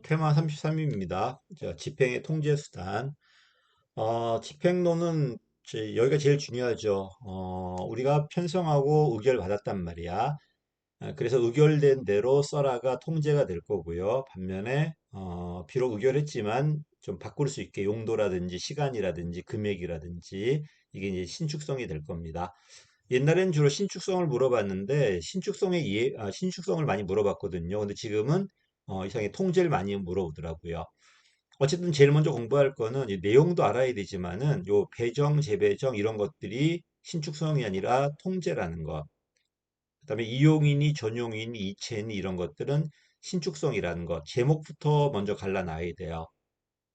테마 33입니다. 집행의 통제 수단. 집행론은 여기가 제일 중요하죠. 우리가 편성하고 의결받았단 말이야. 그래서 의결된 대로 써라가 통제가 될 거고요. 반면에 비록 의결했지만 좀 바꿀 수 있게 용도라든지 시간이라든지 금액이라든지 이게 이제 신축성이 될 겁니다. 옛날엔 주로 신축성을 물어봤는데 신축성을 많이 물어봤거든요. 근데 지금은 이상하게 통제를 많이 물어보더라고요. 어쨌든 제일 먼저 공부할 거는 이 내용도 알아야 되지만은 요 배정, 재배정 이런 것들이 신축성이 아니라 통제라는 것. 그다음에 이용이니 전용이니 이체니 이런 것들은 신축성이라는 것. 제목부터 먼저 갈라놔야 돼요.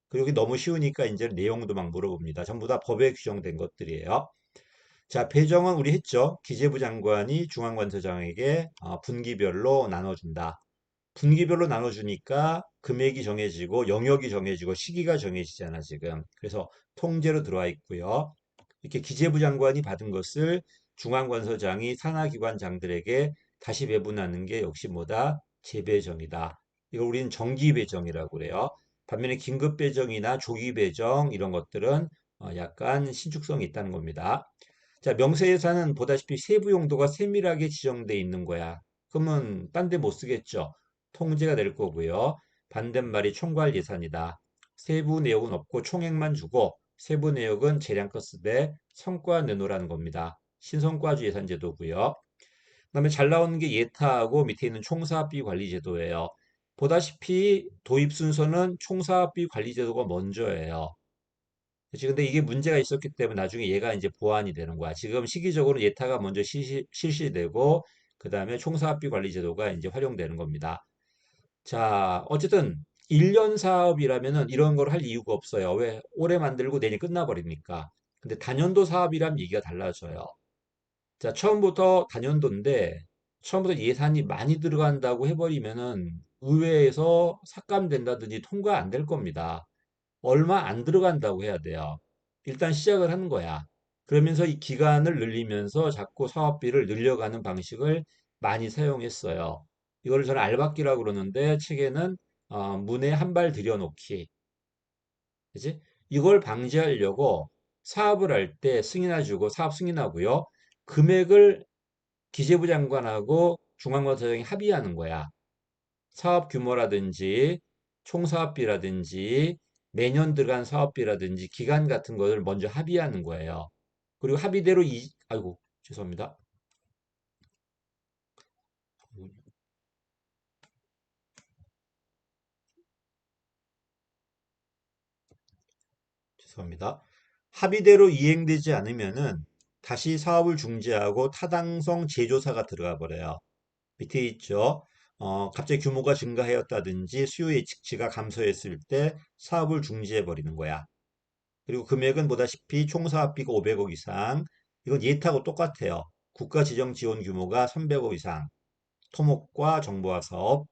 그리고 이게 너무 쉬우니까 이제 내용도 막 물어봅니다. 전부 다 법에 규정된 것들이에요. 자, 배정은 우리 했죠. 기재부 장관이 중앙관서장에게 분기별로 나눠준다. 분기별로 나눠주니까 금액이 정해지고 영역이 정해지고 시기가 정해지잖아, 지금. 그래서 통제로 들어와 있고요. 이렇게 기재부 장관이 받은 것을 중앙관서장이 산하기관장들에게 다시 배분하는 게 역시 뭐다? 재배정이다. 이걸 우리는 정기배정이라고 그래요. 반면에 긴급배정이나 조기배정 이런 것들은 약간 신축성이 있다는 겁니다. 자, 명세예산은 보다시피 세부 용도가 세밀하게 지정돼 있는 거야. 그러면 딴 데 못 쓰겠죠. 통제가 될 거고요. 반대말이 총괄 예산이다. 세부 내용은 없고 총액만 주고 세부 내역은 재량껏 쓰되 성과 내놓으라는 겁니다. 신성과주 예산 제도고요. 그다음에 잘 나오는 게 예타하고 밑에 있는 총사업비 관리 제도예요. 보다시피 도입 순서는 총사업비 관리 제도가 먼저예요. 그치? 근데 이게 문제가 있었기 때문에 나중에 얘가 이제 보완이 되는 거야. 지금 시기적으로 예타가 먼저 실시되고, 그 다음에 총사업비 관리 제도가 이제 활용되는 겁니다. 자, 어쨌든 1년 사업이라면은 이런 걸 할 이유가 없어요. 왜? 올해 만들고 내년 끝나버리니까. 근데 단연도 사업이라면 얘기가 달라져요. 자, 처음부터 단연도인데, 처음부터 예산이 많이 들어간다고 해버리면은 의회에서 삭감된다든지 통과 안 될 겁니다. 얼마 안 들어간다고 해야 돼요. 일단 시작을 하는 거야. 그러면서 이 기간을 늘리면서 자꾸 사업비를 늘려가는 방식을 많이 사용했어요. 이거를 저는 알박기라고 그러는데 책에는 문에 한 발 들여놓기. 그지? 이걸 방지하려고 사업을 할 때 승인해주고 사업 승인하고요. 금액을 기재부 장관하고 중앙관서장이 합의하는 거야. 사업 규모라든지 총사업비라든지 매년 들어간 사업비라든지 기간 같은 것을 먼저 합의하는 거예요. 그리고 합의대로 아이고 죄송합니다. 죄송합니다. 합의대로 이행되지 않으면은 다시 사업을 중지하고 타당성 재조사가 들어가 버려요. 밑에 있죠. 갑자기 규모가 증가하였다든지 수요 예측치가 감소했을 때 사업을 중지해 버리는 거야. 그리고 금액은 보다시피 총 사업비가 500억 이상, 이건 예타하고 똑같아요. 국가 지정 지원 규모가 300억 이상, 토목과 정보화 사업.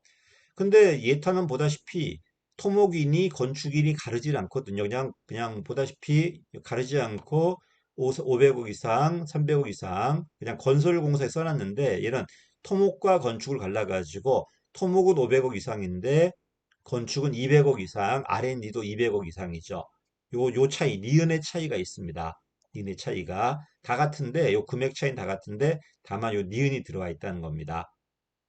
근데 예타는 보다시피 토목이니 건축이니 가르질 않거든요. 그냥 보다시피 가르지 않고 500억 이상, 300억 이상 그냥 건설공사에 써놨는데 얘는 토목과 건축을 갈라가지고 토목은 500억 이상인데 건축은 200억 이상, R&D도 200억 이상이죠. 요 차이, 니은의 차이가 있습니다. 니은의 차이가 다 같은데, 요 금액 차이는 다 같은데, 다만 요 니은이 들어와 있다는 겁니다.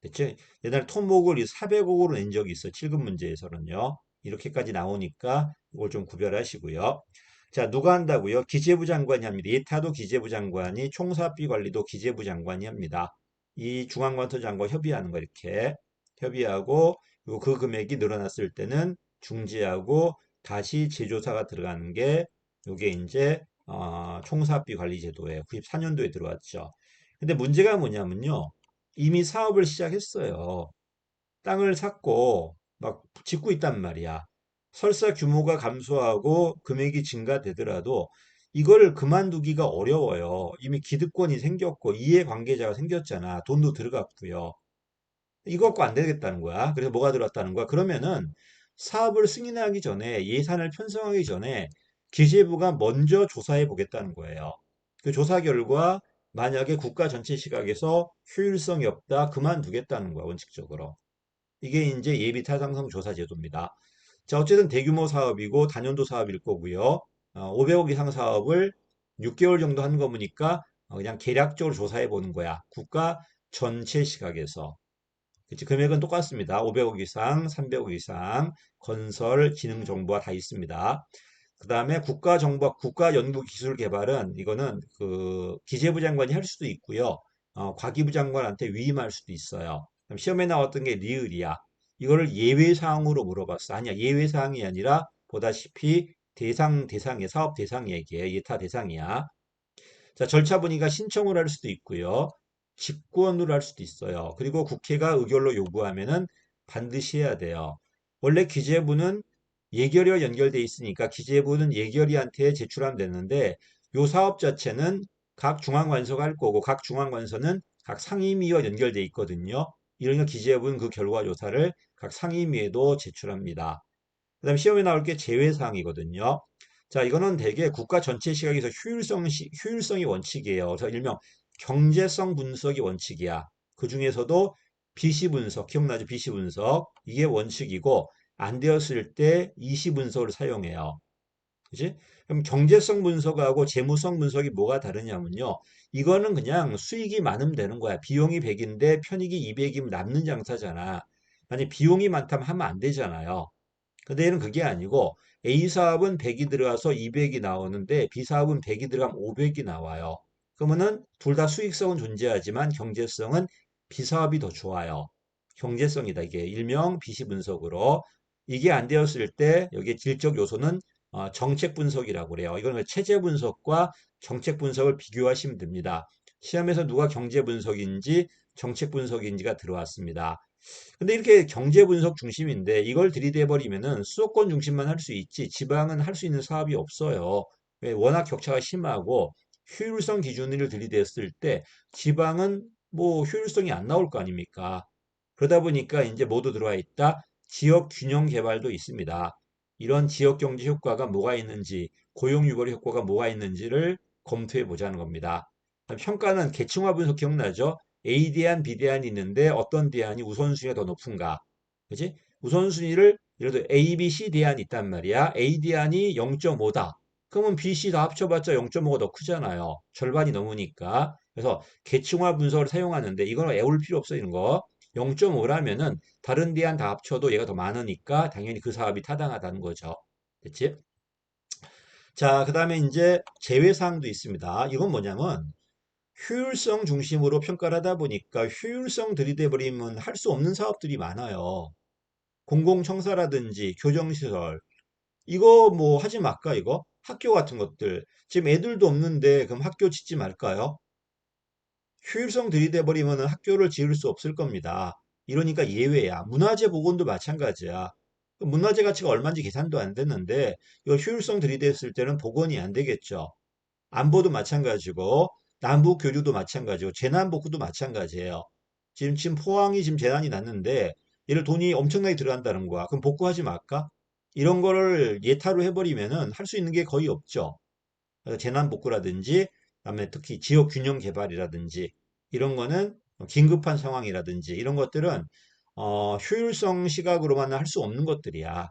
됐죠? 옛날 토목을 400억으로 낸 적이 있어요. 7급 문제에서는요. 이렇게까지 나오니까 이걸 좀 구별하시고요. 자, 누가 한다고요? 기재부 장관이 합니다. 예타도 기재부 장관이, 총사업비 관리도 기재부 장관이 합니다. 이 중앙관서 장관 협의하는 거 이렇게 협의하고 그리고 그 금액이 늘어났을 때는 중지하고 다시 재조사가 들어가는 게 요게 이제 총사업비 관리 제도에 94년도에 들어왔죠. 근데 문제가 뭐냐면요. 이미 사업을 시작했어요. 땅을 샀고 막 짓고 있단 말이야. 설사 규모가 감소하고 금액이 증가되더라도 이걸 그만두기가 어려워요. 이미 기득권이 생겼고 이해관계자가 생겼잖아. 돈도 들어갔고요. 이거 갖고 안 되겠다는 거야. 그래서 뭐가 들어왔다는 거야? 그러면은 사업을 승인하기 전에 예산을 편성하기 전에 기재부가 먼저 조사해 보겠다는 거예요. 그 조사 결과 만약에 국가 전체 시각에서 효율성이 없다, 그만두겠다는 거야, 원칙적으로. 이게 이제 예비 타당성 조사 제도입니다. 자, 어쨌든 대규모 사업이고 단연도 사업일 거고요. 500억 이상 사업을 6개월 정도 한 거니까 그냥 계략적으로 조사해 보는 거야. 국가 전체 시각에서. 그치, 금액은 똑같습니다. 500억 이상, 300억 이상, 건설, 기능 정보가 다 있습니다. 그 다음에 국가정보, 국가연구기술개발은 이거는 그 기재부 장관이 할 수도 있고요. 과기부 장관한테 위임할 수도 있어요. 그럼 시험에 나왔던 게 리을이야. 이거를 예외사항으로 물어봤어. 아니야, 예외사항이 아니라 보다시피 대상의 사업 대상 얘기에 예타 대상이야. 자, 절차 보니까 신청을 할 수도 있고요. 직권으로 할 수도 있어요. 그리고 국회가 의결로 요구하면은 반드시 해야 돼요. 원래 기재부는 예결위와 연결돼 있으니까 기재부는 예결위한테 제출하면 되는데 요 사업 자체는 각 중앙관서가 할 거고 각 중앙관서는 각 상임위와 연결돼 있거든요. 이러니까 기재부는 그 결과조사를 각 상임위에도 제출합니다. 그다음에 시험에 나올 게 제외사항이거든요. 자, 이거는 대개 국가 전체 시각에서 효율성이 원칙이에요. 그래서 일명 경제성 분석이 원칙이야. 그 중에서도 BC 분석, 기억나죠? BC 분석. 이게 원칙이고, 안 되었을 때 EC 분석을 사용해요. 그지? 그럼 경제성 분석하고 재무성 분석이 뭐가 다르냐면요. 이거는 그냥 수익이 많으면 되는 거야. 비용이 100인데 편익이 200이면 남는 장사잖아. 아니, 비용이 많다면 하면 안 되잖아요. 근데 얘는 그게 아니고 A 사업은 100이 들어가서 200이 나오는데 B 사업은 100이 들어가면 500이 나와요. 그러면은 둘 다 수익성은 존재하지만 경제성은 B 사업이 더 좋아요. 경제성이다. 이게 일명 BC 분석으로. 이게 안 되었을 때 여기에 질적 요소는 정책 분석이라고 그래요. 이거는 체제 분석과 정책 분석을 비교하시면 됩니다. 시험에서 누가 경제 분석인지 정책 분석인지가 들어왔습니다. 근데 이렇게 경제 분석 중심인데 이걸 들이대 버리면은 수도권 중심만 할 수 있지 지방은 할 수 있는 사업이 없어요. 왜? 워낙 격차가 심하고 효율성 기준을 들이댔을 때 지방은 뭐 효율성이 안 나올 거 아닙니까? 그러다 보니까 이제 모두 들어와 있다. 지역 균형 개발도 있습니다. 이런 지역 경제 효과가 뭐가 있는지, 고용 유발 효과가 뭐가 있는지를 검토해 보자는 겁니다. 평가는 계층화 분석 기억나죠? A 대안, B 대안이 있는데 어떤 대안이 우선순위가 더 높은가? 그지? 우선순위를 예를 들어 A, B, C 대안이 있단 말이야. A 대안이 0.5다. 그러면 B, C 다 합쳐봤자 0.5가 더 크잖아요. 절반이 넘으니까. 그래서 계층화 분석을 사용하는데 이거는 애울 필요 없어 이런 거. 0.5라면은 다른 대안 다 합쳐도 얘가 더 많으니까 당연히 그 사업이 타당하다는 거죠. 됐지? 자, 그다음에 이제 제외사항도 있습니다. 이건 뭐냐면 효율성 중심으로 평가를 하다 보니까 효율성 들이대 버리면 할 수 없는 사업들이 많아요. 공공청사라든지 교정시설 이거 뭐 하지 말까 이거? 학교 같은 것들 지금 애들도 없는데 그럼 학교 짓지 말까요? 효율성 들이대 버리면 학교를 지을 수 없을 겁니다. 이러니까 예외야. 문화재 복원도 마찬가지야. 그 문화재 가치가 얼마인지 계산도 안 됐는데 이거 효율성 들이댔을 때는 복원이 안 되겠죠. 안보도 마찬가지고 남북 교류도 마찬가지고 재난 복구도 마찬가지예요. 지금 포항이 지금 재난이 났는데 얘를 돈이 엄청나게 들어간다는 거야. 그럼 복구하지 말까? 이런 거를 예타로 해버리면은 할 수 있는 게 거의 없죠. 그래서 재난 복구라든지 그다음에 특히 지역 균형 개발이라든지 이런 거는 긴급한 상황이라든지 이런 것들은 효율성 시각으로만 할 수 없는 것들이야.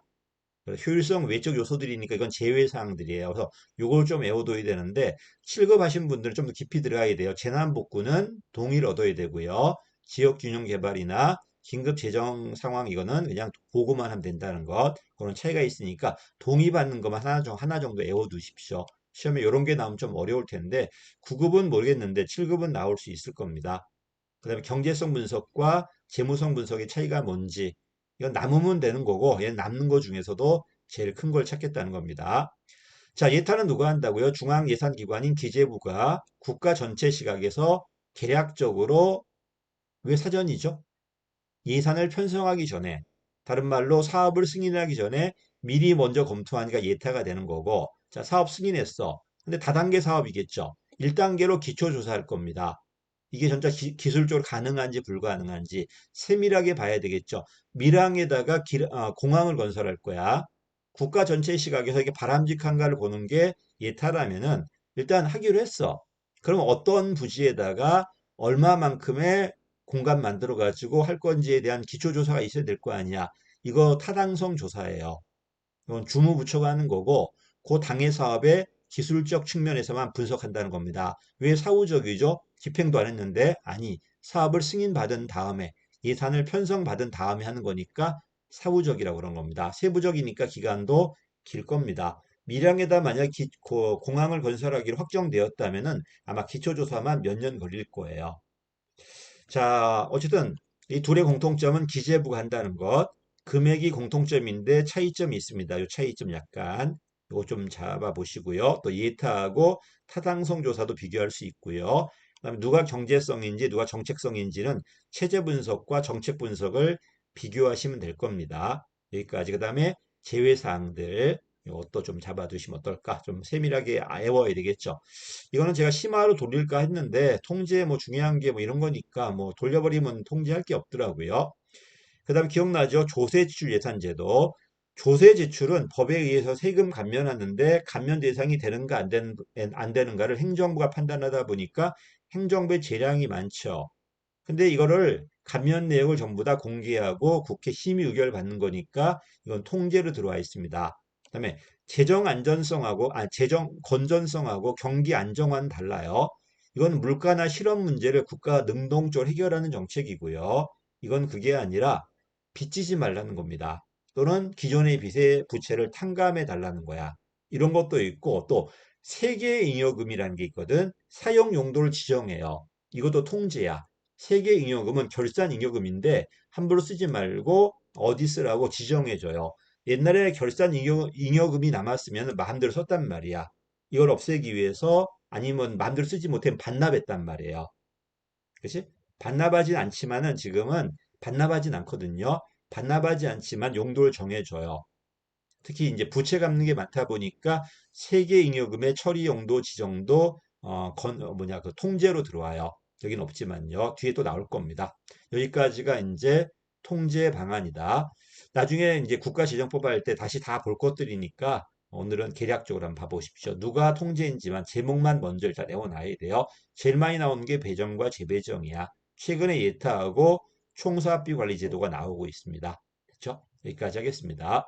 효율성 외적 요소들이니까 이건 제외 사항들이에요. 그래서 요걸 좀 외워둬야 되는데 7급 하신 분들은 좀 더 깊이 들어가야 돼요. 재난복구는 동의를 얻어야 되고요. 지역균형 개발이나 긴급 재정 상황 이거는 그냥 보고만 하면 된다는 것. 그런 차이가 있으니까 동의받는 것만 하나 정도 외워두십시오. 시험에 이런 게 나오면 좀 어려울 텐데 9급은 모르겠는데 7급은 나올 수 있을 겁니다. 그다음에 경제성 분석과 재무성 분석의 차이가 뭔지 이건 남으면 되는 거고 얘는 남는 거 중에서도 제일 큰 걸 찾겠다는 겁니다. 자, 예타는 누가 한다고요? 중앙예산기관인 기재부가 국가 전체 시각에서 계략적으로 왜 사전이죠? 예산을 편성하기 전에 다른 말로 사업을 승인하기 전에 미리 먼저 검토하니까 예타가 되는 거고 자, 사업 승인했어. 근데 다단계 사업이겠죠. 1단계로 기초조사할 겁니다. 이게 진짜 기술적으로 가능한지 불가능한지 세밀하게 봐야 되겠죠. 밀항에다가 공항을 건설할 거야. 국가 전체 시각에서 이게 바람직한가를 보는 게 예타라면은 일단 하기로 했어. 그럼 어떤 부지에다가 얼마만큼의 공간 만들어 가지고 할 건지에 대한 기초조사가 있어야 될 거 아니야. 이거 타당성 조사예요. 이건 주무부처가 하는 거고 그 당의 사업의 기술적 측면에서만 분석한다는 겁니다. 왜 사후적이죠? 집행도 안 했는데 아니 사업을 승인받은 다음에 예산을 편성받은 다음에 하는 거니까 사후적이라고 그런 겁니다. 세부적이니까 기간도 길 겁니다. 밀양에다 만약 공항을 건설하기로 확정되었다면은 아마 기초조사만 몇 년 걸릴 거예요. 자, 어쨌든 이 둘의 공통점은 기재부가 한다는 것. 금액이 공통점인데 차이점이 있습니다. 이 차이점 약간 이거 좀 잡아보시고요. 또 예타하고 타당성 조사도 비교할 수 있고요. 그다음에 누가 경제성인지 누가 정책성인지는 체제 분석과 정책 분석을 비교하시면 될 겁니다. 여기까지. 그다음에 제외 사항들 이것도 좀 잡아두시면 어떨까? 좀 세밀하게 외워야 되겠죠. 이거는 제가 심화로 돌릴까 했는데 통제 뭐 중요한 게 뭐 이런 거니까 뭐 돌려버리면 통제할 게 없더라고요. 그다음 기억나죠? 조세 지출 예산제도. 조세 지출은 법에 의해서 세금 감면하는데 감면 대상이 되는가 안 되는가를 행정부가 판단하다 보니까 행정부의 재량이 많죠. 근데 이거를 감면 내역을 전부 다 공개하고 국회 심의 의결 받는 거니까 이건 통제로 들어와 있습니다. 그다음에 재정 안전성하고 재정 건전성하고 경기 안정화는 달라요. 이건 물가나 실업 문제를 국가가 능동적으로 해결하는 정책이고요. 이건 그게 아니라 빚지지 말라는 겁니다. 또는 기존의 빚의 부채를 탕감해 달라는 거야. 이런 것도 있고 또 세계 잉여금이라는 게 있거든. 사용 용도를 지정해요. 이것도 통제야. 세계 잉여금은 결산 잉여금인데 함부로 쓰지 말고 어디 쓰라고 지정해줘요. 옛날에 결산 잉여금이 남았으면 마음대로 썼단 말이야. 이걸 없애기 위해서 아니면 마음대로 쓰지 못하면 반납했단 말이에요. 그치? 반납하진 않지만은 지금은 반납하진 않거든요. 반납하지 않지만 용도를 정해줘요. 특히 이제 부채 갚는 게 많다 보니까 세계 잉여금의 처리 용도 지정도 그 통제로 들어와요. 여기는 없지만요. 뒤에 또 나올 겁니다. 여기까지가 이제 통제 방안이다. 나중에 이제 국가재정법 할 때 다시 다 볼 것들이니까 오늘은 계략적으로 한번 봐보십시오. 누가 통제인지만 제목만 먼저 일단 외워놔야 돼요. 제일 많이 나오는 게 배정과 재배정이야. 최근에 예타하고 총사업비 관리 제도가 나오고 있습니다. 그렇죠? 여기까지 하겠습니다.